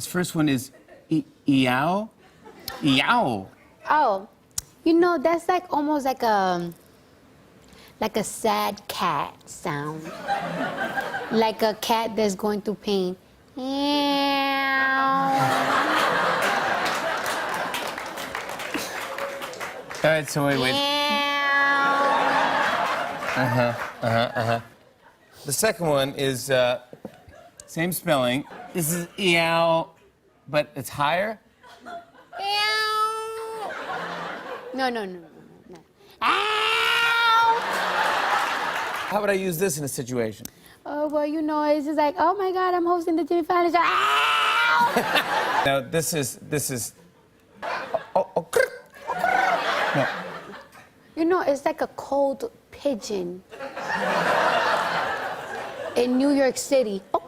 This first one is eow. Eow. Oh, you know, that's like almost like a sad cat sound. Like a cat that's going through pain. Meow. All right, so wait. The second one is same spelling. This is eow, but it's higher. No. Ow! How would I use this in a situation? Oh, well, you know, it's just like, oh my God, I'm hosting the Jimmy Fallon show. Ow! Now this is. No. You know, it's like a cold pigeon in New York City. Oh,